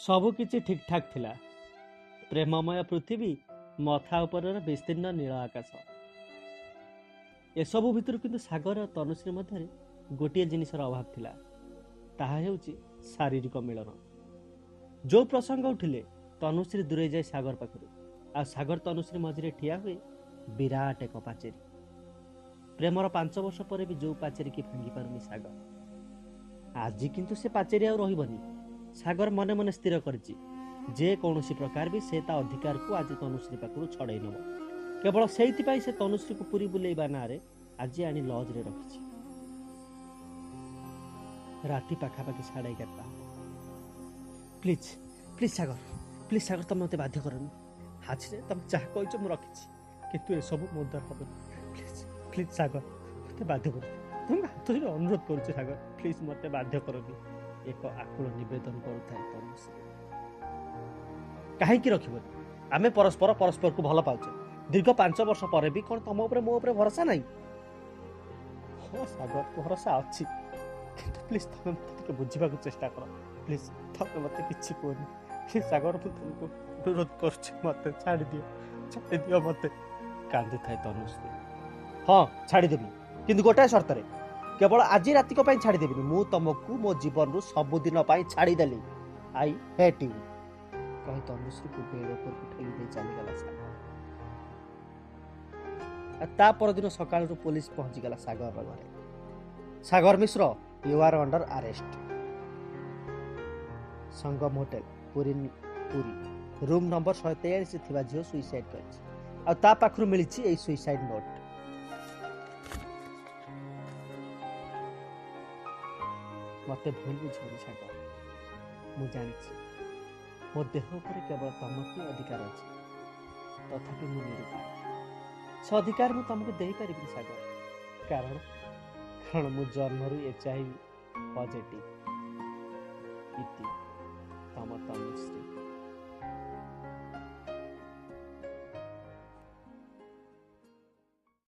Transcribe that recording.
सबकिछि ठीक ठाक थिला। प्रेममय पृथ्वी मथा उपरर विस्तीर्ण नील आकाश एसबू भितर किंतु सागर और तनुश्री मध्य गोटे जिनिसर अभाव थिला, ताहा हेउची शारीरिक मिलन। जो प्रसंग उठिले तनुश्री दूरे जाए सागर पाखरु, आ सागर तनुश्री मझिरे ठिया हुए विराट एक पाचेरी। प्रेमर 5 वर्ष पर भी जो पाचेरी की भांगी पारुनी सागर, आज किंतु से पाचेरी आ रहिबनी। सागर मने मने स्थिर करछि जे कौनसी प्रकार भी से ता अधिकार को आज तनुश्री पाखरु छड़ाई नब। केवल सेइथिपाई से तनुश्री को पुरी बुलेइबा नारे आज आनी लज रे रखिछि। राति पाखापाखि 11:30। प्लीज प्लीज सागर तुम मत बाध्य करनी। आज तुम चाह कह मु रखी किंतु ए सब मो द्वारा हम। प्लीज प्लीज सागर मत बाध्य कर, तुम हाथ अनुरोध करुचे सागर, प्लीज मत बाध्य करनी। एक आकुल निवेदन करुए तनुश्री। कहीं रखिबनी, आमे परस्पर को भल पाउचे। दीर्घ 5 वर्ष पर भी कौन तुम मो ऊपर भरोसा नहीं? हाँ सागर भरोसा अच्छी, प्लीज तुम मत बुझा चेष्टा कर। प्लीज तुम मत कि कहनी। प्लीज सागर मु तुमको अनुरोध कर छाड़ दियो मत। कांदी थाए तनुश्री। हाँ छाड़देवी, किंतु गोटाए शर्त रे, केवल आज राति छाड़देवी। मु तुमको मो जीवन रु सबुदिन छाड़देली। आई हेट यू कही तनुश्री को बेड पर ठेली दे चलीगला सागर। ता परदिन सकाळ पुलिस पहुंची गला सागर घरे। Sagar Mishra, you are under arrest. Sangam hotel Puri room number 143 थिबा झियो सुइसाइड करछि। आ ता पाखरु मिलिछि ए सुइसाइड नोट। मते भूल बुझिबनी सागर, मु जानिछि मो देह पर केवल तुमको अधिकार अछि, तथापि मु निरुपाय। से अधिकार मु तुमको दे पारिबिनी सागर, कारण मु जन्मरु HIV पॉजिटिव। इति तम तनुश्री।